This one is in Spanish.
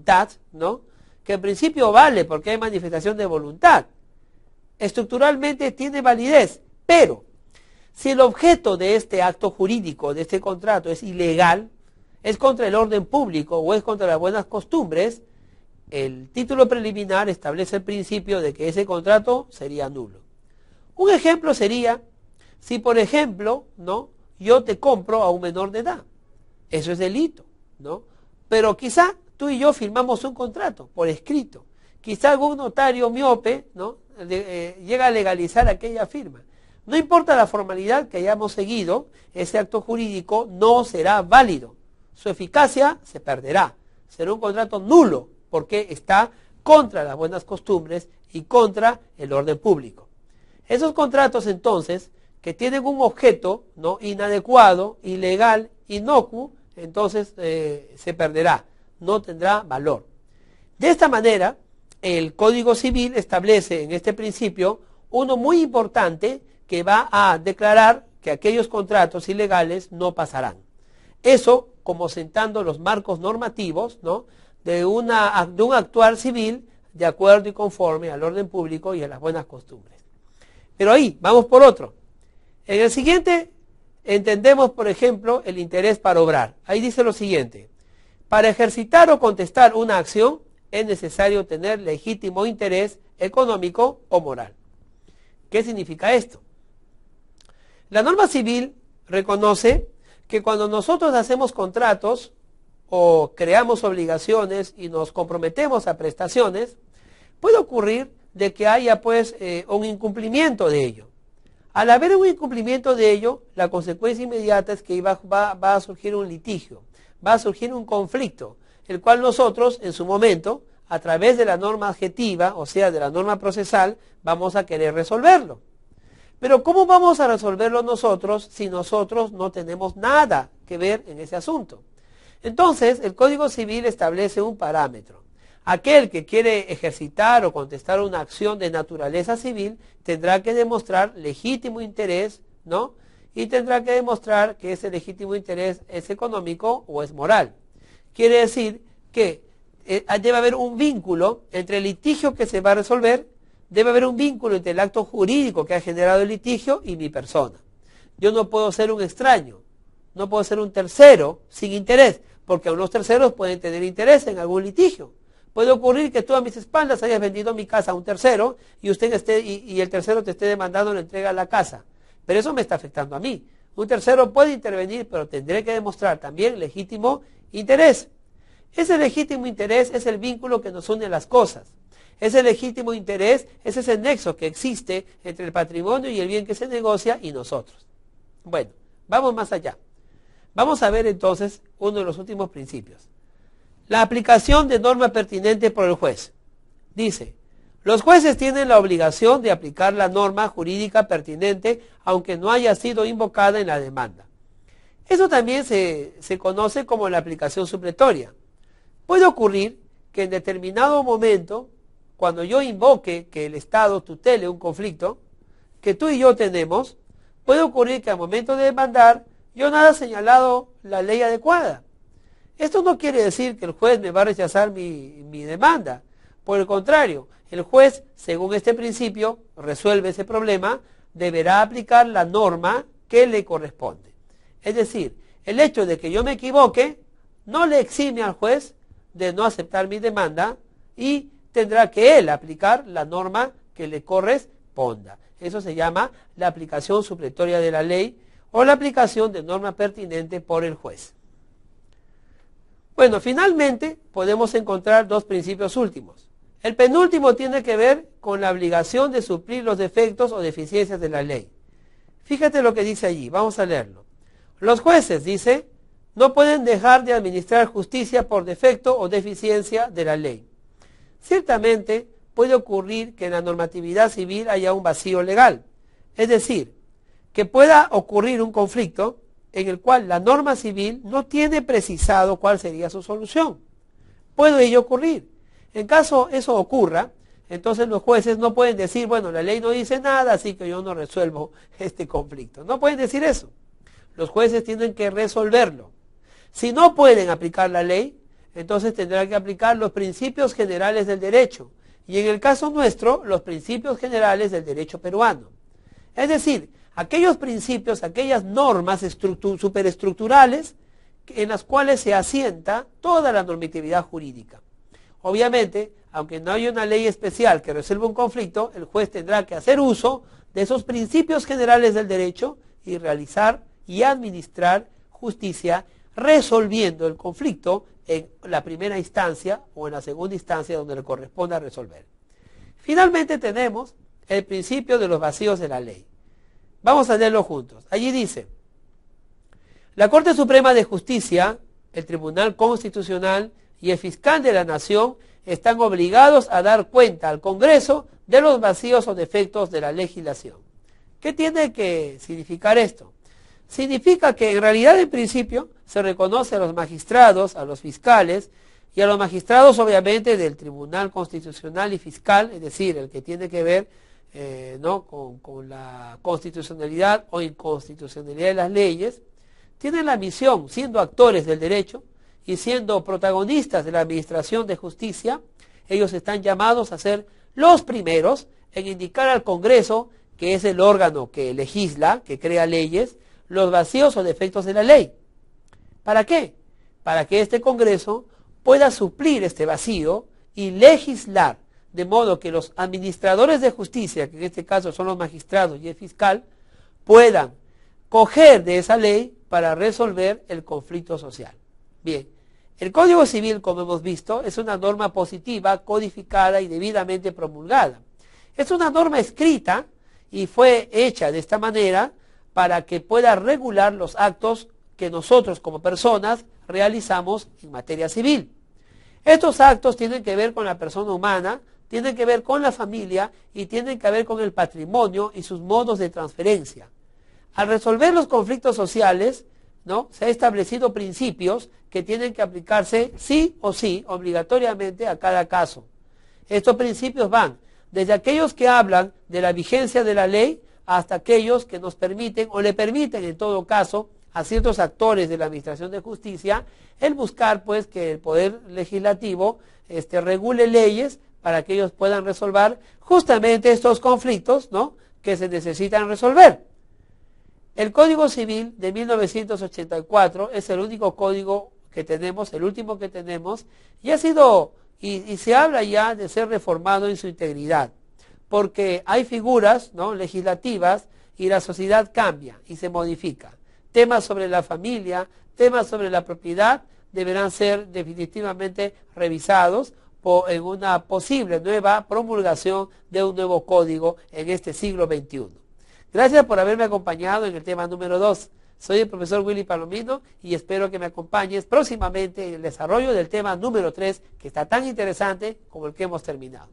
voluntad, ¿no? Que en principio vale porque hay manifestación de voluntad. Estructuralmente tiene validez, pero si el objeto de este acto jurídico, de este contrato, es ilegal, es contra el orden público o es contra las buenas costumbres, el título preliminar establece el principio de que ese contrato sería nulo. Un ejemplo sería, si por ejemplo, ¿no?, yo te compro a un menor de edad. Eso es delito, ¿no? Pero quizá tú y yo firmamos un contrato por escrito. Quizá algún notario miope, ¿no?, llega a legalizar aquella firma. No importa la formalidad que hayamos seguido, ese acto jurídico no será válido. Su eficacia se perderá. Será un contrato nulo porque está contra las buenas costumbres y contra el orden público. Esos contratos entonces que tienen un objeto, ¿no?, inadecuado, ilegal, inocuo, entonces se perderá, no tendrá valor. De esta manera, el Código Civil establece en este principio uno muy importante que va a declarar que aquellos contratos ilegales no pasarán. Eso como sentando los marcos normativos, ¿no?, de un actuar civil de acuerdo y conforme al orden público y a las buenas costumbres. Pero ahí, vamos por otro. En el siguiente entendemos, por ejemplo, el interés para obrar. Ahí dice lo siguiente: para ejercitar o contestar una acción es necesario tener legítimo interés económico o moral. ¿Qué significa esto? La norma civil reconoce que cuando nosotros hacemos contratos o creamos obligaciones y nos comprometemos a prestaciones, puede ocurrir de que haya pues un incumplimiento de ello. Al haber un incumplimiento de ello, la consecuencia inmediata es que va a surgir un litigio, va a surgir un conflicto, el cual nosotros en su momento, a través de la norma adjetiva, o sea de la norma procesal, vamos a querer resolverlo. Pero ¿cómo vamos a resolverlo nosotros si nosotros no tenemos nada que ver en ese asunto? Entonces, el Código Civil establece un parámetro. Aquel que quiere ejercitar o contestar una acción de naturaleza civil tendrá que demostrar legítimo interés, ¿no? Y tendrá que demostrar que ese legítimo interés es económico o es moral. Quiere decir que debe haber un vínculo entre el litigio que se va a resolver, debe haber un vínculo entre el acto jurídico que ha generado el litigio y mi persona. Yo no puedo ser un extraño, no puedo ser un tercero sin interés, porque unos terceros pueden tener interés en algún litigio. Puede ocurrir que tú a mis espaldas hayas vendido mi casa a un tercero y y el tercero te esté demandando la entrega de la casa. Pero eso me está afectando a mí. Un tercero puede intervenir, pero tendré que demostrar también legítimo interés. Ese legítimo interés es el vínculo que nos une a las cosas. Ese legítimo interés es ese nexo que existe entre el patrimonio y el bien que se negocia y nosotros. Bueno, vamos más allá. Vamos a ver entonces uno de los últimos principios. La aplicación de norma pertinente por el juez. Dice, los jueces tienen la obligación de aplicar la norma jurídica pertinente aunque no haya sido invocada en la demanda. Eso también se conoce como la aplicación supletoria. Puede ocurrir que en determinado momento, cuando yo invoque que el Estado tutele un conflicto que tú y yo tenemos, puede ocurrir que al momento de demandar yo no haya señalado la ley adecuada. Esto no quiere decir que el juez me va a rechazar mi demanda. Por el contrario, el juez, según este principio, resuelve ese problema, deberá aplicar la norma que le corresponde. Es decir, el hecho de que yo me equivoque no le exime al juez de no aceptar mi demanda y tendrá que él aplicar la norma que le corresponda. Eso se llama la aplicación supletoria de la ley o la aplicación de norma pertinente por el juez. Bueno, finalmente podemos encontrar dos principios últimos. El penúltimo tiene que ver con la obligación de suplir los defectos o deficiencias de la ley. Fíjate lo que dice allí, vamos a leerlo. Los jueces, dice, no pueden dejar de administrar justicia por defecto o deficiencia de la ley. Ciertamente puede ocurrir que en la normatividad civil haya un vacío legal, es decir, que pueda ocurrir un conflicto en el cual la norma civil no tiene precisado cuál sería su solución. Puede ello ocurrir. En caso eso ocurra, entonces los jueces no pueden decir, bueno, la ley no dice nada, así que yo no resuelvo este conflicto. No pueden decir eso. Los jueces tienen que resolverlo. Si no pueden aplicar la ley, entonces tendrá que aplicar los principios generales del derecho, y en el caso nuestro, los principios generales del derecho peruano. Es decir, aquellos principios, aquellas normas superestructurales en las cuales se asienta toda la normatividad jurídica. Obviamente, aunque no haya una ley especial que resuelva un conflicto, el juez tendrá que hacer uso de esos principios generales del derecho y realizar y administrar justicia resolviendo el conflicto en la primera instancia o en la segunda instancia donde le corresponda resolver. Finalmente tenemos el principio de los vacíos de la ley. Vamos a leerlo juntos. Allí dice: la Corte Suprema de Justicia, el Tribunal Constitucional y el Fiscal de la Nación están obligados a dar cuenta al Congreso de los vacíos o defectos de la legislación. ¿Qué tiene que significar esto? Significa que en realidad, en principio, se reconoce a los magistrados, a los fiscales y a los magistrados obviamente del Tribunal Constitucional y Fiscal, es decir, el que tiene que ver con la constitucionalidad o inconstitucionalidad de las leyes, tienen la misión, siendo actores del derecho y siendo protagonistas de la administración de justicia, ellos están llamados a ser los primeros en indicar al Congreso, que es el órgano que legisla, que crea leyes, los vacíos o defectos de la ley. ¿Para qué? Para que este Congreso pueda suplir este vacío y legislar, de modo que los administradores de justicia, que en este caso son los magistrados y el fiscal, puedan coger de esa ley para resolver el conflicto social. Bien, el Código Civil, como hemos visto, es una norma positiva, codificada y debidamente promulgada. Es una norma escrita y fue hecha de esta manera para que pueda regular los actos que nosotros como personas realizamos en materia civil. Estos actos tienen que ver con la persona humana, tienen que ver con la familia y tienen que ver con el patrimonio y sus modos de transferencia. Al resolver los conflictos sociales, se han establecido principios que tienen que aplicarse sí o sí, obligatoriamente a cada caso. Estos principios van desde aquellos que hablan de la vigencia de la ley hasta aquellos que nos permiten o le permiten en todo caso a ciertos actores de la administración de justicia el buscar pues que el poder legislativo regule leyes para que ellos puedan resolver justamente estos conflictos que se necesitan resolver. El Código Civil de 1984 es el único código que tenemos, el último que tenemos, y ha sido, y se habla ya de ser reformado en su integridad, porque hay figuras legislativas y la sociedad cambia y se modifica. Temas sobre la familia, temas sobre la propiedad deberán ser definitivamente revisados en una posible nueva promulgación de un nuevo código en este siglo XXI. Gracias por haberme acompañado en el tema número 2. Soy el profesor Willy Palomino y espero que me acompañes próximamente en el desarrollo del tema número 3, que está tan interesante como el que hemos terminado.